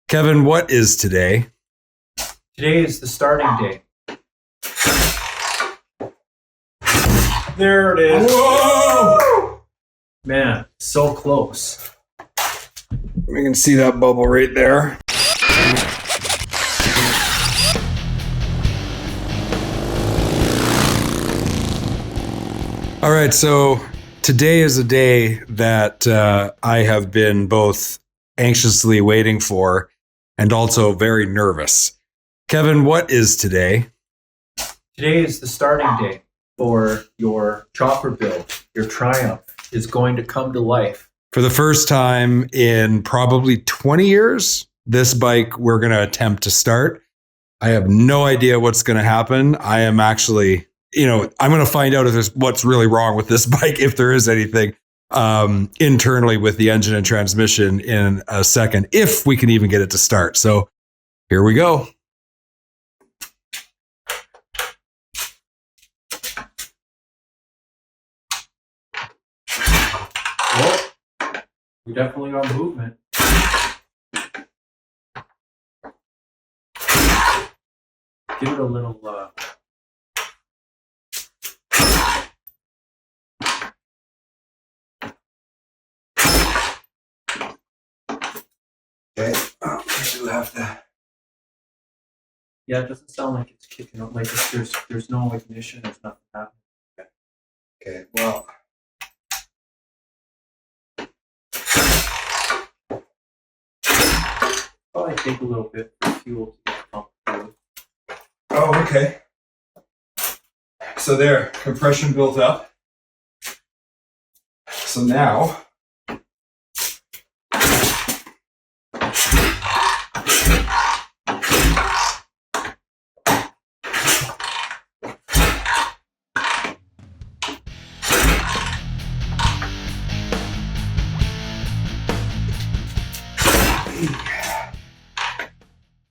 Kevin, what is today? Today is the starting day. There it is. Whoa! Man, so close. We can see that bubble right there. All right, so today is a day that I have been both anxiously waiting for and also very nervous. Kevin, what is today? Today is the starting day for your chopper build. Your Triumph is going to come to life. For the first time in probably 20 years, this bike we're going to attempt to start. I have no idea what's going to happen. I am actually, I'm going to find out if there's what's really wrong with this bike, if there is anything internally with the engine and transmission in a second, if we can even get it to start. So here we go. Well, we definitely got movement. Give it a little Okay. Oh, I do have to. Yeah, it doesn't sound like it's kicking up. Like there's no ignition. There's nothing happening. Okay. Well. Probably take a little bit for fuel to get pumped through. Oh, okay. So there, compression built up. So now.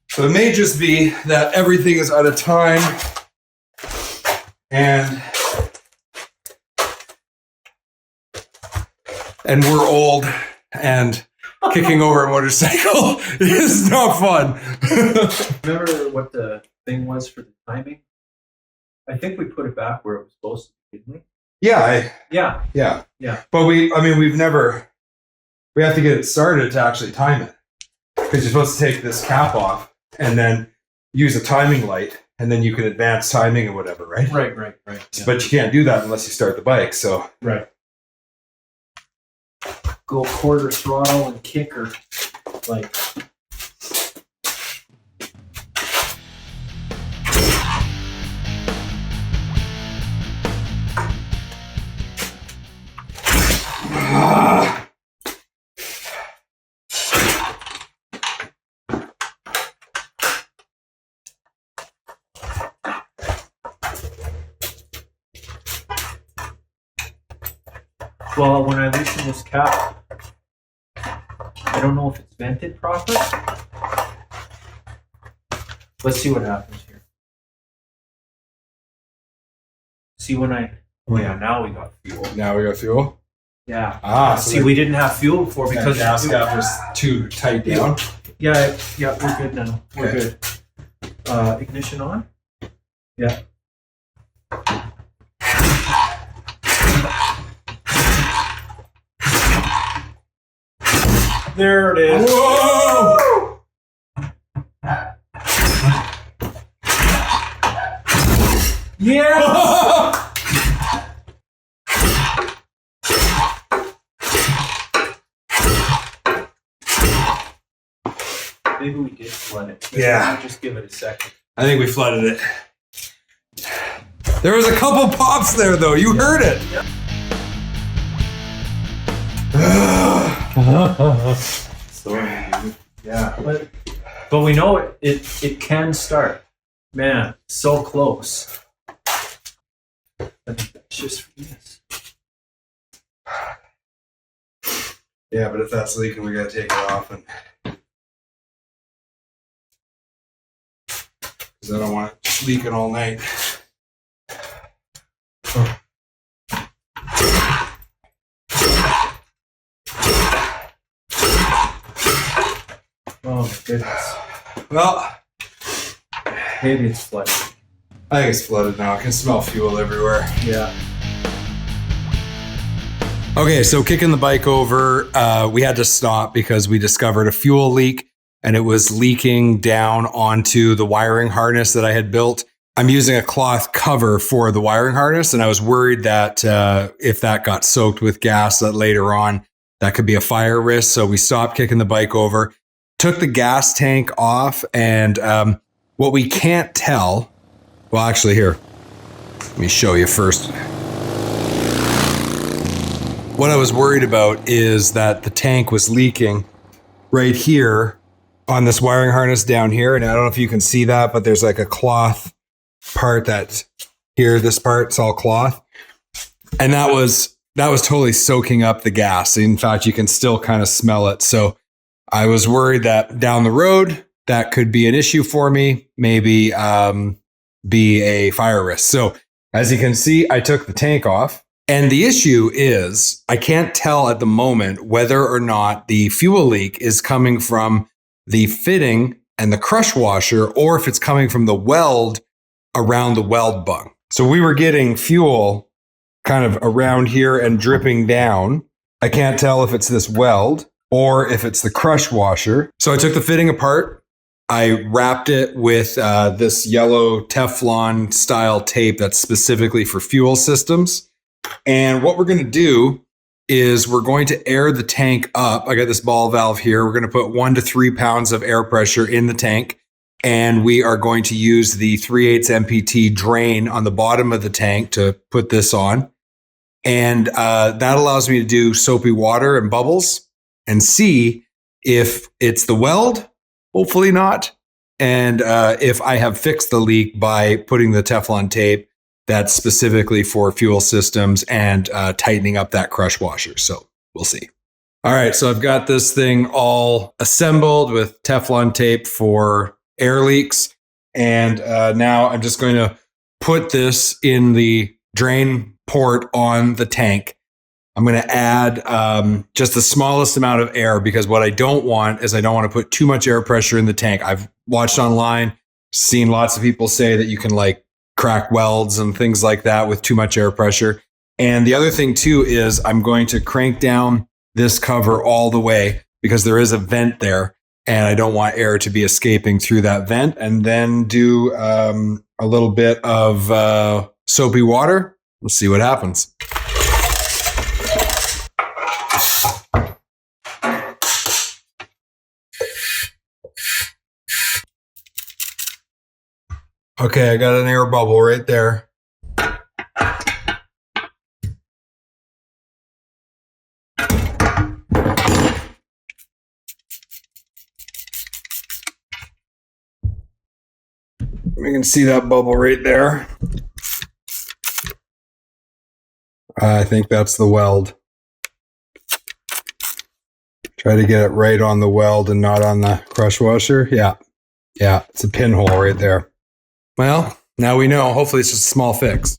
So it may just be that everything is out of time and we're old and kicking over a motorcycle is not fun. Remember what the thing was for the timing? I think we put it back where it was supposed to be, didn't we? Yeah. Yeah. But we have to get it started to actually time it. Because you're supposed to take this cap off and then use a timing light, and then you can advance timing or whatever, right? Right. Yeah. But you can't do that unless you start the bike, so. Right. Go quarter throttle and kicker, like. Well, when I loosen this cap, I don't know if it's vented properly. Let's see what happens here. See when oh yeah, now we got fuel. Now we got fuel? Yeah. So see, we didn't have fuel before because gas cap was too tight down. Yeah, we're good now. We're Okay. good. Ignition on? Yeah. There it is. Whoa! Yeah. Maybe we did flood it. Yeah. Just give it a second. I think we flooded it. There was a couple pops there, though. You heard it. Sorry, dude. Yeah. But we know it can start. Man, so close. I think that's just for this. Yeah, but if that's leaking, we gotta take it off, and because I don't want it just leaking all night. Oh. goodness. Well, Maybe it's flooded. I think it's flooded now. I can smell fuel everywhere. Yeah. Okay, so kicking the bike over, we had to stop because we discovered a fuel leak and it was leaking down onto the wiring harness that I had built. I'm using a cloth cover for the wiring harness, and I was worried that if that got soaked with gas, that later on that could be a fire risk. So we stopped kicking the bike over, took the gas tank off, and what we can't tell, well, actually here, let me show you first. What I was worried about is that the tank was leaking right here on this wiring harness down here. And I don't know if you can see that, but there's like a cloth part that here, this part's all cloth. And that was totally soaking up the gas. In fact, you can still kind of smell it. So I was worried that down the road, that could be an issue for me, maybe be a fire risk. So as you can see, I took the tank off. And the issue is I can't tell at the moment whether or not the fuel leak is coming from the fitting and the crush washer, or if it's coming from the weld around the weld bung. So we were getting fuel kind of around here and dripping down. I can't tell if it's this weld or if it's the crush washer. So I took the fitting apart. I wrapped it with this yellow Teflon style tape that's specifically for fuel systems. And what we're going to do is we're going to air the tank up. I got this ball valve here. We're going to put 1 to 3 pounds of air pressure in the tank. And we are going to use the 3/8 MPT drain on the bottom of the tank to put this on. And that allows me to do soapy water and bubbles and see if it's the weld, hopefully not. And if I have fixed the leak by putting the Teflon tape that's specifically for fuel systems and tightening up that crush washer. So we'll see. All right, so I've got this thing all assembled with Teflon tape for air leaks. And now I'm just going to put this in the drain port on the tank. I'm going to add just the smallest amount of air, because what I don't want is I don't want to put too much air pressure in the tank. I've watched online, seen lots of people say that you can like crack welds and things like that with too much air pressure. And the other thing too is I'm going to crank down this cover all the way because there is a vent there and I don't want air to be escaping through that vent. And then do a little bit of soapy water. We'll see what happens. Okay, I got an air bubble right there. We can see that bubble right there. I think that's the weld. Try to get it right on the weld and not on the crush washer. Yeah, it's a pinhole right there. Well, now we know. Hopefully it's just a small fix.